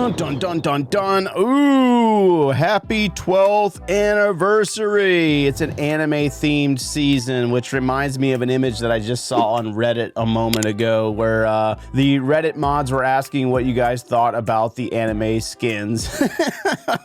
Dun dun dun dun dun. Ooh, happy 12th anniversary. It's an anime themed season, which reminds me of an image that I just saw on Reddit a moment ago where the Reddit mods were asking what you guys thought about the anime skins.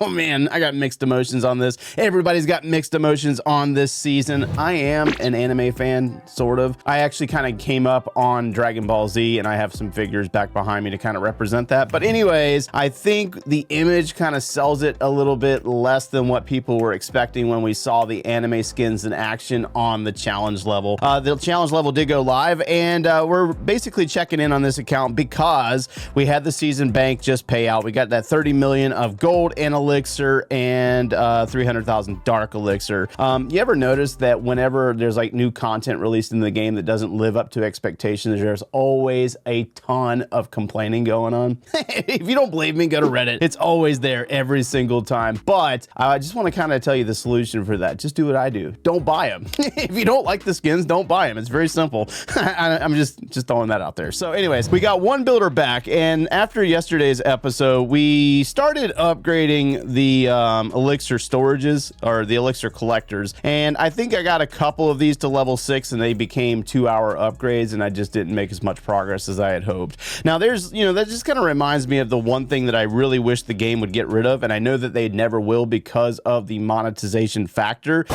Oh man, I got mixed emotions on this. Everybody's got mixed emotions on this season. I am an anime fan, sort of. I actually kind of came up on Dragon Ball Z and I have some figures back behind me to kind of represent that. But anyways, I think the image kind of sells it a little bit less than what people were expecting when we saw the anime skins in action on the challenge level. The challenge level did go live, and we're basically checking in on this account because we had the season bank just pay out. We got that 30 million of gold and elixir and 300,000 dark elixir. You ever notice that whenever there's like new content released in the game that doesn't live up to expectations, there's always a ton of complaining going on? If you don't believe me, go to Reddit. It's always there every single time. But I just want to kind of tell you the solution for that. Just do what I do. Don't buy them. If you don't like the skins, don't buy them. It's very simple. I'm just throwing that out there. So anyways, we got one builder back, and after yesterday's episode, we started upgrading the elixir storages, or the elixir collectors, and I think I got a couple of these to level 6 and they became 2-hour upgrades, and I just didn't make as much progress as I had hoped. Now there's, that just kind of reminds me of the one thing that I really wish the game would get rid of, and I know that they never will because of the monetization factor.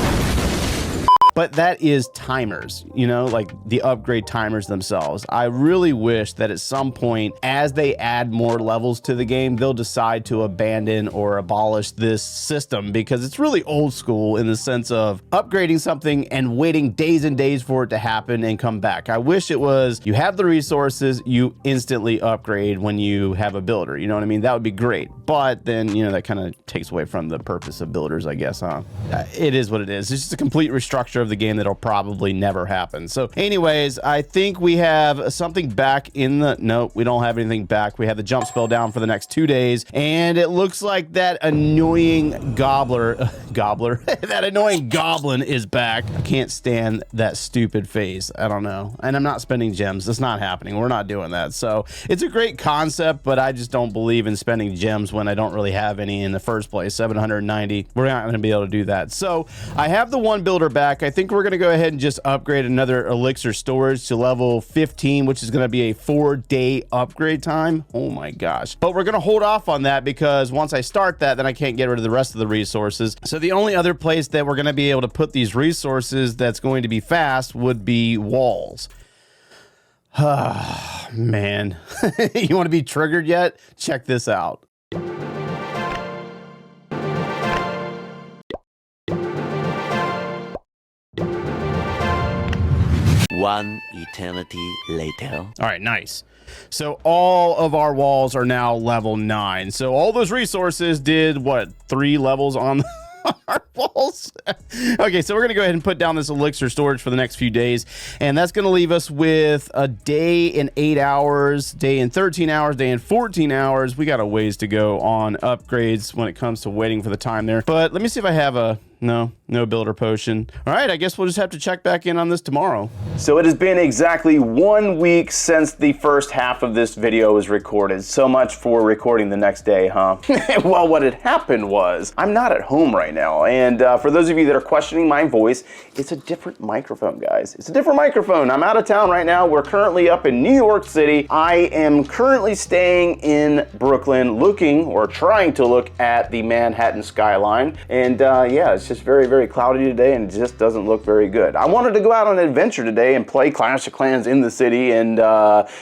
But that is timers, like the upgrade timers themselves. I really wish that at some point, as they add more levels to the game, they'll decide to abandon or abolish this system, because it's really old school in the sense of upgrading something and waiting days and days for it to happen and come back. I wish it was, you have the resources, you instantly upgrade when you have a builder. You know what I mean? That would be great. But then, that kind of takes away from the purpose of builders, I guess, huh? It is what it is. It's just a complete restructure of the game that'll probably never happen. So anyways, I think we have something back in the, no, we don't have anything back. We have the jump spell down for the next 2 days, and it looks like that annoying gobbler, that annoying goblin is back. I can't stand that stupid face. I don't know. And I'm not spending gems. It's not happening. We're not doing that. So it's a great concept, but I just don't believe in spending gems when I don't really have any in the first place. 790. We're not going to be able to do that. So I have the one builder back. I think we're going to go ahead and just upgrade another elixir storage to level 15, which is going to be a 4-day upgrade time. Oh my gosh. But we're going to hold off on that because once I start that, then I can't get rid of the rest of the resources. So the only other place that we're going to be able to put these resources that's going to be fast would be walls. Ah, man. You want to be triggered yet? Check this out. One eternity later. All right, nice. So all of our walls are now level 9. So all those resources did what, 3 levels on our walls? Okay, so we're gonna go ahead and put down this elixir storage for the next few days, and that's gonna leave us with a day in 8 hours, day in 13 hours, day in 14 hours. We got a ways to go on upgrades when it comes to waiting for the time there. But let me see if I have a no builder potion. All right, I guess we'll just have to check back in on this tomorrow. So it has been exactly 1 week since the first half of this video was recorded. So much for recording the next day, huh? Well, what had happened was I'm not at home right now, and for those of you that are questioning my voice, it's a different microphone, guys. It's a different microphone. I'm out of town right now. We're currently up in New York City. I am currently staying in Brooklyn, looking or trying to look at the Manhattan skyline, and yeah, it's just very, very cloudy today, and it just doesn't look very good. I wanted to go out on an adventure today and play Clash of Clans in the city and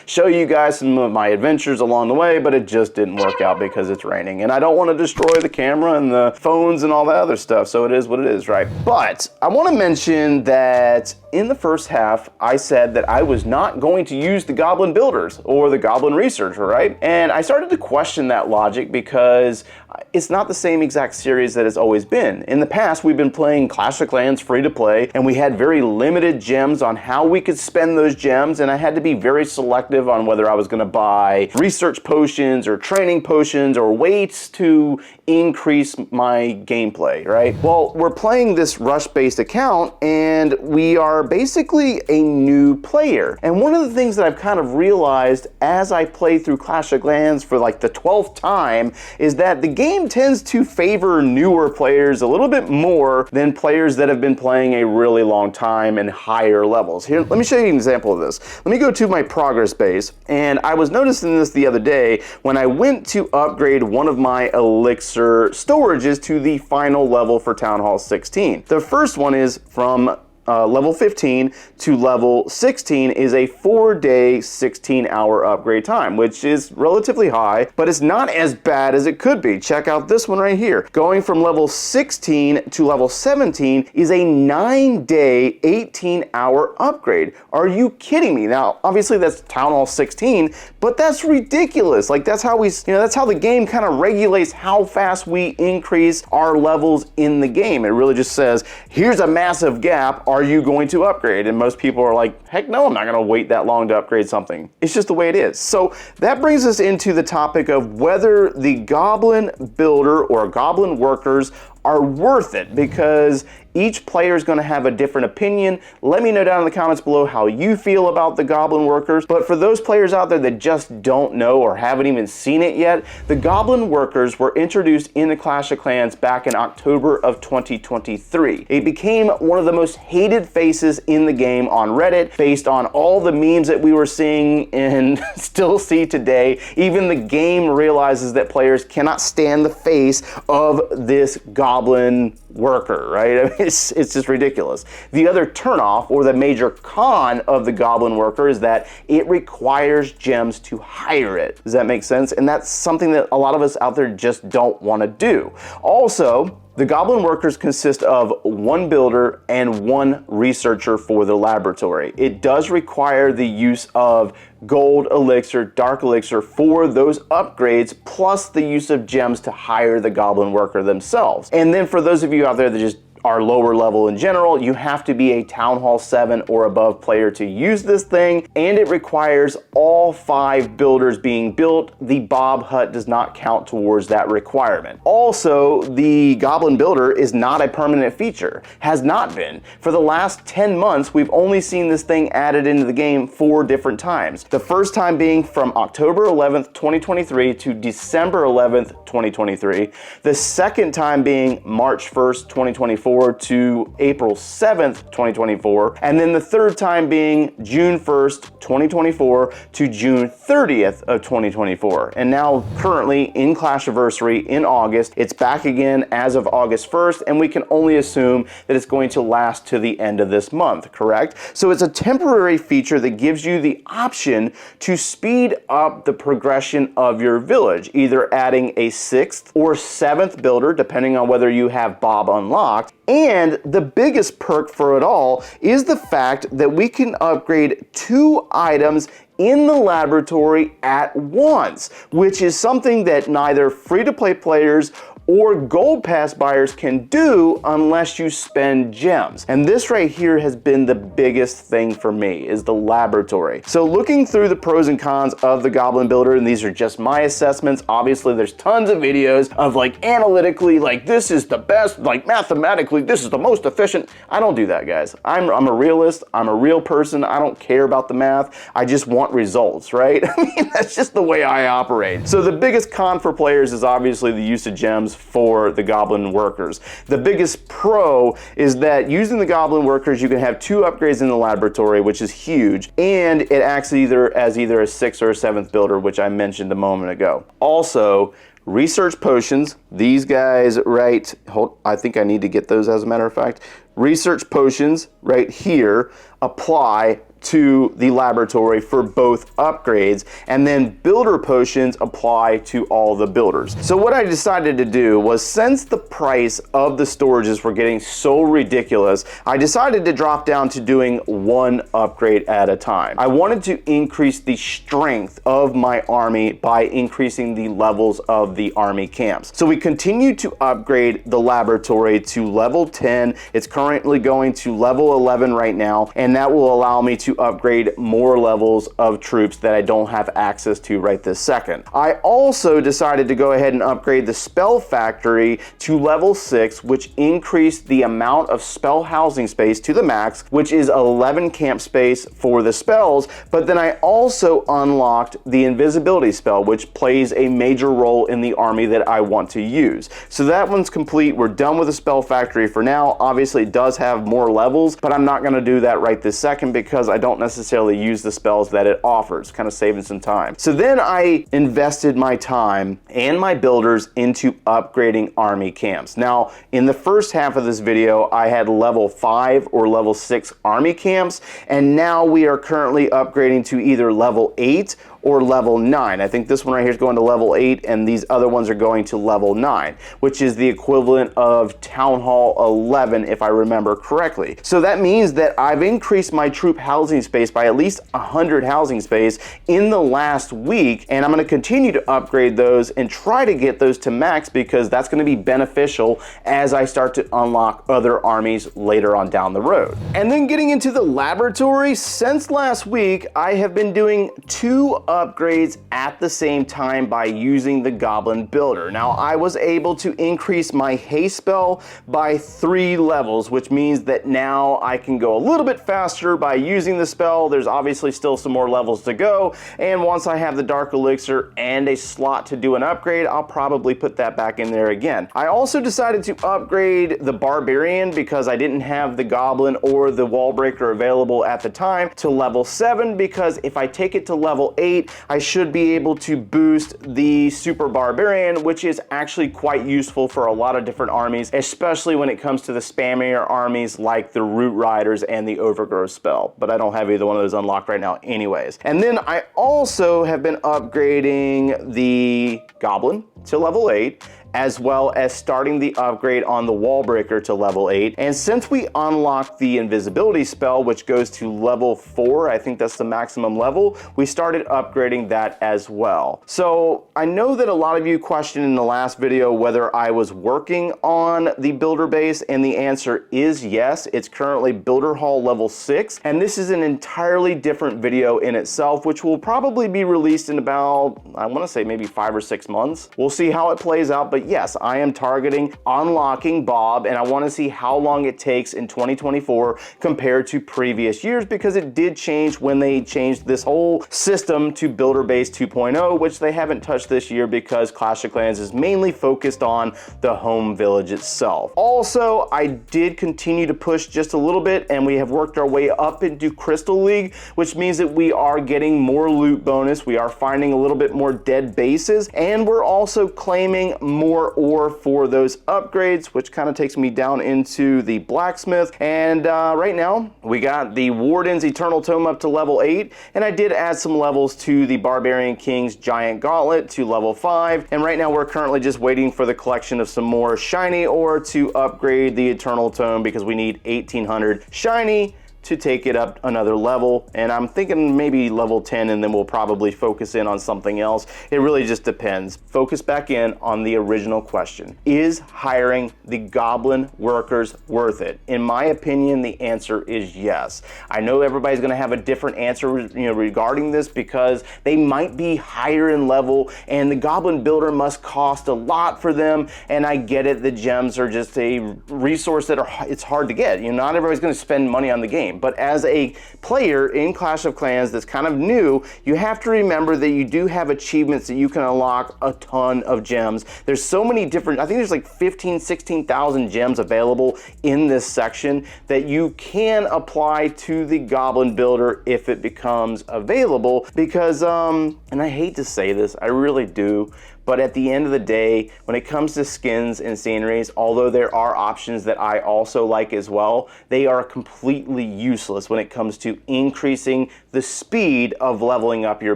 show you guys some of my adventures along the way, but it just didn't work out because it's raining, and I don't want to destroy the camera and the phones and all that other stuff, so it is what it is, right? But I want to mention that in the first half, I said that I was not going to use the Goblin Builders or the Goblin Researcher, right? And I started to question that logic because it's not the same exact series that it's always been. In the past, past, we've been playing Clash of Clans free to play, and we had very limited gems on how we could spend those gems, and I had to be very selective on whether I was going to buy research potions or training potions or weights to increase my gameplay, right? Well, we're playing this rush-based account, and we are basically a new player. And one of the things that I've kind of realized as I play through Clash of Clans for like the 12th time is that the game tends to favor newer players a little bit more than players that have been playing a really long time and higher levels. Here, let me show you an example of this. Let me go to my progress base, and I was noticing this the other day when I went to upgrade one of my elixir storages to the final level for Town Hall 16. The first one is from level 15 to level 16 is a 4-day, 16-hour upgrade time, which is relatively high, but it's not as bad as it could be. Check out this one right here. Going from level 16 to level 17 is a 9-day, 18-hour upgrade. Are you kidding me? Now, obviously that's Town Hall 16, but that's ridiculous. Like that's how that's how the game kind of regulates how fast we increase our levels in the game. It really just says, here's a massive gap. Are you going to upgrade? And most people are like, heck no, I'm not going to wait that long to upgrade something. It's just the way it is. So that brings us into the topic of whether the Goblin Builder or Goblin Workers are worth it, because each player is going to have a different opinion. Let me know down in the comments below how you feel about the Goblin Workers. But for those players out there that just don't know or haven't even seen it yet, the Goblin Workers were introduced into Clash of Clans back in October of 2023. It became one of the most hated faces in the game on Reddit based on all the memes that we were seeing and still see today. Even the game realizes that players cannot stand the face of this Goblin Worker, right? I mean, it's just ridiculous. The other turnoff, or the major con of the Goblin Worker, is that it requires gems to hire it. Does that make sense? And that's something that a lot of us out there just don't want to do. Also, the Goblin Workers consist of one builder and one researcher for the laboratory. It does require the use of gold elixir, dark elixir for those upgrades, plus the use of gems to hire the Goblin Worker themselves. And then for those of you out there that just are lower level in general, you have to be a Town Hall 7 or above player to use this thing, and it requires all 5 builders being built. The Bob Hut does not count towards that requirement. Also, the Goblin Builder is not a permanent feature, has not been. For the last 10 months, we've only seen this thing added into the game 4 different times. The first time being from October 11th, 2023 to December 11th, 2023. The second time being March 1st, 2024 to April 7th, 2024. And then the third time being June 1st, 2024 to June 30th of 2024. And now currently in Clashiversary in August, it's back again as of August 1st, and we can only assume that it's going to last to the end of this month, correct? So it's a temporary feature that gives you the option to speed up the progression of your village, either adding a 6th or 7th builder, depending on whether you have Bob unlocked. And the biggest perk for it all is the fact that we can upgrade 2 items in the laboratory at once, which is something that neither free-to-play players or gold pass buyers can do unless you spend gems. And this right here has been the biggest thing for me, is the laboratory. So looking through the pros and cons of the Goblin Builder, and these are just my assessments, obviously there's tons of videos of like analytically, like this is the best, like mathematically, this is the most efficient. I don't do that, guys. I'm a realist, I'm a real person, I don't care about the math, I just want results, right? I mean, that's just the way I operate. So the biggest con for players is obviously the use of gems for the Goblin Workers. The biggest pro is that using the Goblin Workers, you can have 2 upgrades in the laboratory, which is huge, and it acts as either a 6th or a 7th builder, which I mentioned a moment ago. Also, research potions, these guys I think I need to get those as a matter of fact. Research potions right here apply to the laboratory for both upgrades, and then builder potions apply to all the builders. So what I decided to do was, since the price of the storages were getting so ridiculous, I decided to drop down to doing one upgrade at a time. I wanted to increase the strength of my army by increasing the levels of the army camps. So we continue to upgrade the laboratory to level 10. It's currently going to level 11 right now, and that will allow me to upgrade more levels of troops that I don't have access to right this second. I also decided to go ahead and upgrade the spell factory to level 6, which increased the amount of spell housing space to the max, which is 11 camp space for the spells. But then I also unlocked the invisibility spell, which plays a major role in the army that I want to use. So that one's complete. We're done with the spell factory for now. Obviously it does have more levels, but I'm not going to do that right this second because I don't necessarily use the spells that it offers, kind of saving some time. So then I invested my time and my builders into upgrading army camps. Now, in the first half of this video, I had level 5 or level 6 army camps, and now we are currently upgrading to either level 8 or level 9. I think this one right here is going to level 8, and these other ones are going to level 9, which is the equivalent of Town Hall 11, if I remember correctly. So that means that I've increased my troop housing space by at least 100 housing space in the last week, and I'm going to continue to upgrade those and try to get those to max, because that's going to be beneficial as I start to unlock other armies later on down the road. And then getting into the laboratory, since last week, I have been doing 2 upgrades at the same time by using the Goblin Builder. Now, I was able to increase my haste spell by 3 levels, which means that now I can go a little bit faster by using the spell. There's obviously still some more levels to go, and once I have the Dark Elixir and a slot to do an upgrade, I'll probably put that back in there again. I also decided to upgrade the Barbarian because I didn't have the Goblin or the Wall Breaker available at the time to level 7, because if I take it to level 8, I should be able to boost the Super Barbarian, which is actually quite useful for a lot of different armies, especially when it comes to the spammier armies like the Root Riders and the Overgrowth spell. But I don't have either one of those unlocked right now anyways. And then I also have been upgrading the Goblin to level 8, as well as starting the upgrade on the Wall Breaker to level 8. And since we unlocked the invisibility spell, which goes to level 4, I think that's the maximum level, we started upgrading that as well. So I know that a lot of you questioned in the last video whether I was working on the builder base, and the answer is yes. It's currently Builder Hall level 6, and this is an entirely different video in itself, which will probably be released in about, I want to say maybe 5 or 6 months. We'll see how it plays out, but yes, I am targeting unlocking Bob, and I want to see how long it takes in 2024 compared to previous years, because it did change when they changed this whole system to Builder Base 2.0, which they haven't touched this year because Clash of Clans is mainly focused on the home village itself. Also, I did continue to push just a little bit, and we have worked our way up into Crystal League, which means that we are getting more loot bonus, we are finding a little bit more dead bases, and we're also claiming more ore for those upgrades, which kind of takes me down into the blacksmith. And right now we got the Warden's Eternal Tome up to level 8, and I did add some levels to the Barbarian King's Giant Gauntlet to level 5, and right now we're currently just waiting for the collection of some more shiny ore to upgrade the Eternal Tome, because we need 1800 shiny to take it up another level, and I'm thinking maybe level 10, and then we'll probably focus in on something else. It really just depends. Focus back in on the original question. Is hiring the Goblin Workers worth it? In my opinion, the answer is yes. I know everybody's gonna have a different answer, regarding this, because they might be higher in level, and the Goblin Builder must cost a lot for them, and I get it, the gems are just a resource that it's hard to get. Not everybody's gonna spend money on the game. But as a player in Clash of Clans that's kind of new, you have to remember that you do have achievements that you can unlock a ton of gems. There's so many different, I think there's like 15, 16,000 gems available in this section that you can apply to the Goblin Builder if it becomes available, because, and I hate to say this, I really do, but at the end of the day, when it comes to skins and sceneries, although there are options that I also like as well, they are completely useless when it comes to increasing the speed of leveling up your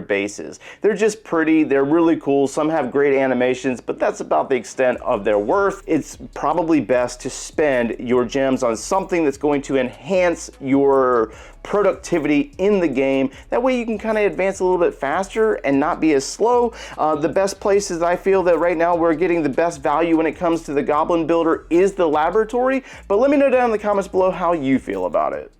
bases. They're just pretty, they're really cool, some have great animations, but that's about the extent of their worth. It's probably best to spend your gems on something that's going to enhance your productivity in the game. That way you can kind of advance a little bit faster and not be as slow. The best places I feel that right now we're getting the best value when it comes to the Goblin Builder is the laboratory, but let me know down in the comments below how you feel about it.